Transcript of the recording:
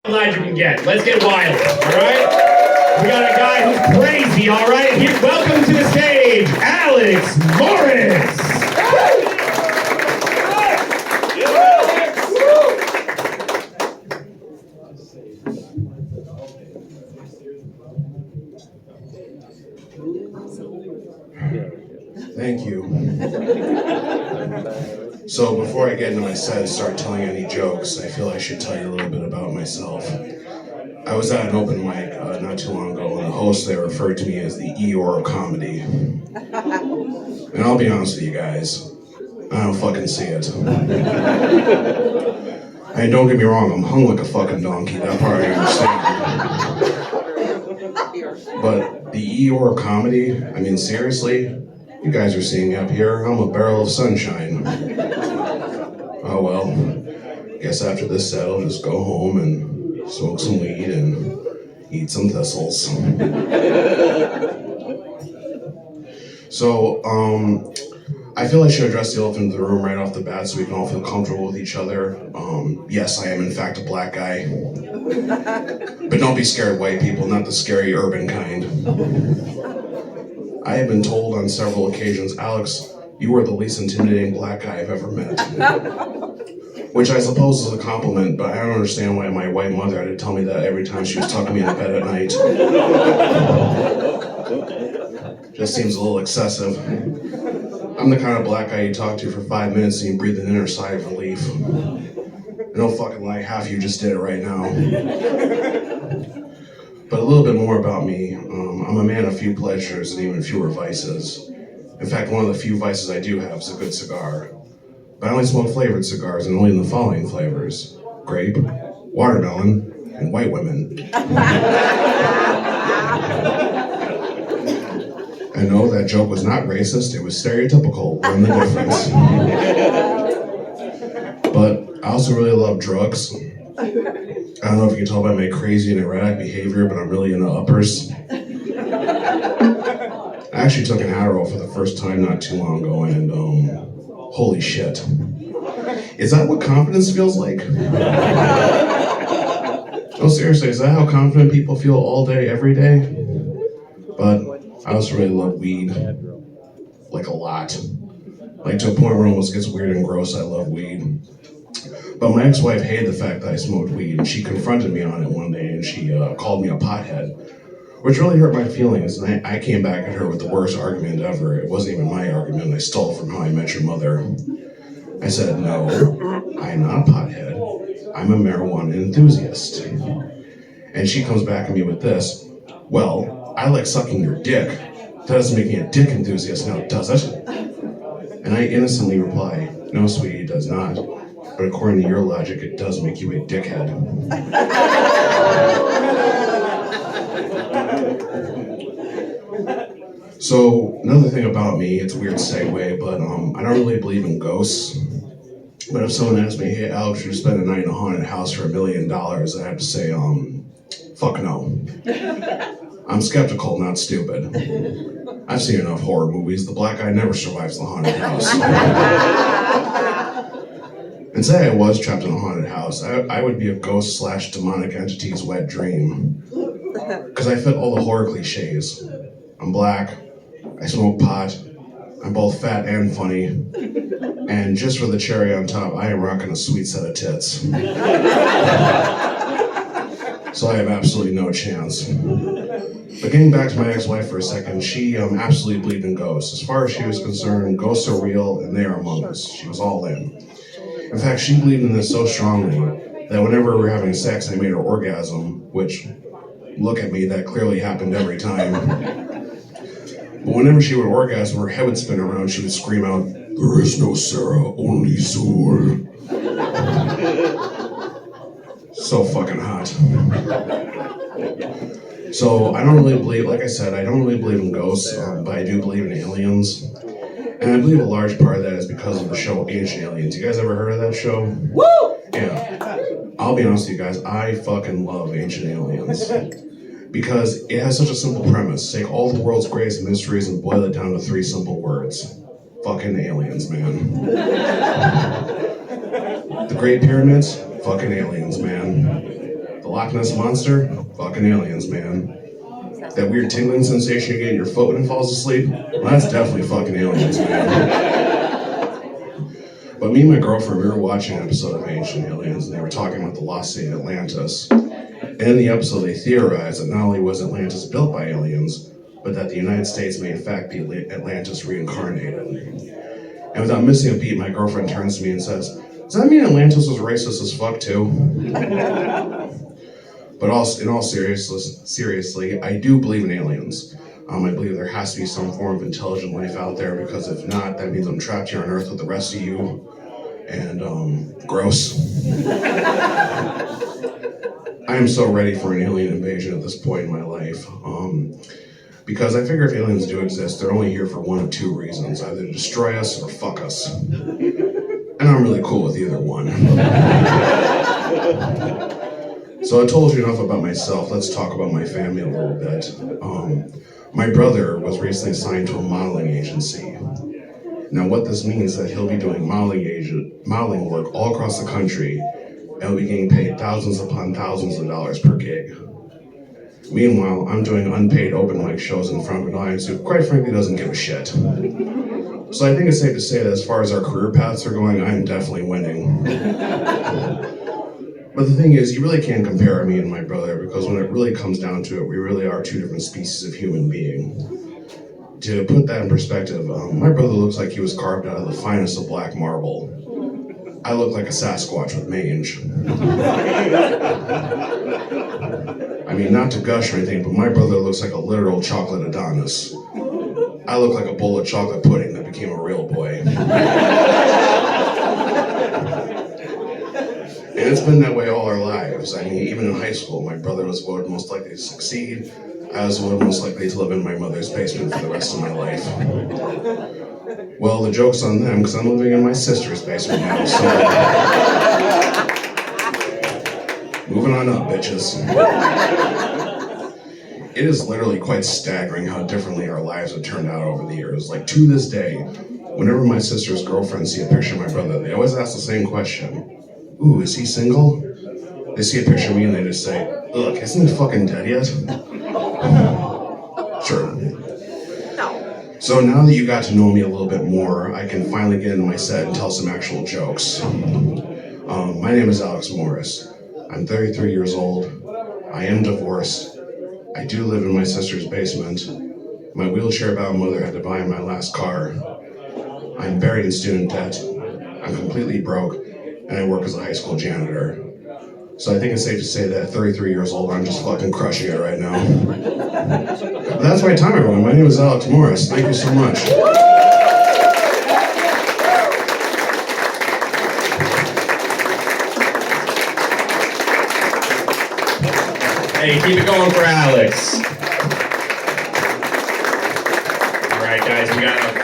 Live you can get. Let's get wild, all right? We got a guy who's crazy, all right? Here, welcome to the stage, Alex Morris. Thank you. So before I get into my set and start telling any jokes, I feel I should tell you a little bit about myself. I was at an open mic not too long ago, and the host there referred to me as the Eeyore of comedy. And I'll be honest with you guys, I don't fucking see it. And don't get me wrong, I'm hung like a fucking donkey, that part I understand. But the Eeyore of comedy, I mean seriously? You guys are seeing me up here, I'm a barrel of sunshine. Oh well, guess after this set I'll just go home and smoke some weed and eat some thistles. So, I feel I should address the elephant in the room right off the bat so we can all feel comfortable with each other. Yes, I am in fact a black guy. But don't be scared, white people, not the scary urban kind. I have been told on several occasions, Alex, you are the least intimidating black guy I've ever met. Which I suppose is a compliment, but I don't understand why my white mother had to tell me that every time she was tucking me into bed at night. Just seems a little excessive. I'm the kind of black guy you talk to for 5 minutes and you breathe an inner sigh of relief. No fucking lie, half of you just did it right now. But a little bit more about me. I'm a man of few pleasures and even fewer vices. In fact, one of the few vices I do have is a good cigar. But I only smoke flavored cigars and only in the following flavors: grape, watermelon, and white women. I know that joke was not racist, it was stereotypical. Learn the difference. But I also really love drugs. I don't know if you can tell by my crazy and erratic behavior, but I'm really into uppers. I actually took an Adderall for the first time not too long ago, and holy shit. Is that what confidence feels like? No, seriously, is that how confident people feel all day, every day? But I also really love weed. Like a lot. Like to a point where it almost gets weird and gross, I love weed. But my ex-wife hated the fact that I smoked weed, and she confronted me on it one day, and she called me a pothead, which really hurt my feelings, and I came back at her with the worst argument ever. It wasn't even my argument, I stole it from How I Met Your Mother. I said, no, I'm not a pothead, I'm a marijuana enthusiast. And she comes back at me with this, well, I like sucking your dick. That doesn't make me a dick enthusiast now, does it? And I innocently reply, no, sweetie, it does not. But according to your logic, it does make you a dickhead. So, another thing about me, it's a weird segue, but I don't really believe in ghosts. But if someone asked me, hey, Alex, should you spend a night in a haunted house for $1 million? I have to say, fuck no. I'm skeptical, not stupid. I've seen enough horror movies. The black guy never survives the haunted house. And say I was trapped in a haunted house, I would be a ghost/demonic entity's wet dream. Because I fit all the horror cliches. I'm black, I smoke pot, I'm both fat and funny, and just for the cherry on top, I am rocking a sweet set of tits. So I have absolutely no chance. But getting back to my ex-wife for a second, she absolutely believed in ghosts. As far as she was concerned, ghosts are real and they are among us. She was all in. In fact, she believed in this so strongly that whenever we were having sex, I made her orgasm, which, look at me, that clearly happened every time. But whenever she would orgasm, her head would spin around, she would scream out, there is no Sarah, only Zool. So fucking hot. So I don't really believe, like I said, I don't really believe in ghosts, but I do believe in aliens. And I believe a large part of that is because of the show Ancient Aliens. You guys ever heard of that show? Woo! Yeah. I'll be honest with you guys, I fucking love Ancient Aliens. Because it has such a simple premise. Take all the world's greatest mysteries and boil it down to 3 simple words. Fucking aliens, man. The Great Pyramids? Fucking aliens, man. The The Loch Ness Monster? Fucking aliens, man. That weird tingling sensation you get in your foot when it falls asleep? Well, that's definitely fucking aliens, man. But me and my girlfriend, we were watching an episode of Ancient Aliens, and they were talking about the lost city Atlantis. And in the episode, they theorized that not only was Atlantis built by aliens, but that the United States may in fact be Atlantis reincarnated. And without missing a beat, my girlfriend turns to me and says, "Does that mean Atlantis was racist as fuck too?" But in all seriously, I do believe in aliens. I believe there has to be some form of intelligent life out there, because if not, that means I'm trapped here on Earth with the rest of you. And, gross. I am so ready for an alien invasion at this point in my life. Because I figure if aliens do exist, they're only here for one of two reasons: either to destroy us or fuck us. And I'm really cool with either one. So I told you enough about myself. Let's talk about my family a little bit. My brother was recently assigned to a modeling agency. Now what this means is that he'll be doing modeling work all across the country, and he'll be getting paid thousands upon thousands of dollars per gig. Meanwhile, I'm doing unpaid open mic shows in front of an audience who quite frankly doesn't give a shit. So I think it's safe to say that as far as our career paths are going, I'm definitely winning. But the thing is, you really can't compare me and my brother, because when it really comes down to it, we really are two different species of human being. To put that in perspective, my brother looks like he was carved out of the finest of black marble. I look like a Sasquatch with mange. I mean, not to gush or anything, but my brother looks like a literal chocolate Adonis. I look like a bowl of chocolate pudding that became a real boy. And it's been that way all our lives. I mean, even in high school, my brother was voted most likely to succeed. I was voted most likely to live in my mother's basement for the rest of my life. Well, the joke's on them, because I'm living in my sister's basement now, so... Moving on up, bitches. It is literally quite staggering how differently our lives have turned out over the years. Like, to this day, whenever my sister's girlfriends see a picture of my brother, they always ask the same question. Ooh, is he single? They see a picture of me and they just say, "Look, isn't he fucking dead yet?" Sure. So now that you got to know me a little bit more, I can finally get into my set and tell some actual jokes. My name is Alex Morris. I'm 33 years old. I am divorced. I do live in my sister's basement. My wheelchair-bound mother had to buy my last car. I'm buried in student debt. I'm completely broke. And I work as a high school janitor. So I think it's safe to say that at 33 years old, I'm just fucking crushing it right now. But that's my time, everyone. My name is Alex Morris. Thank you so much. Hey, keep it going for Alex. All right, guys, we got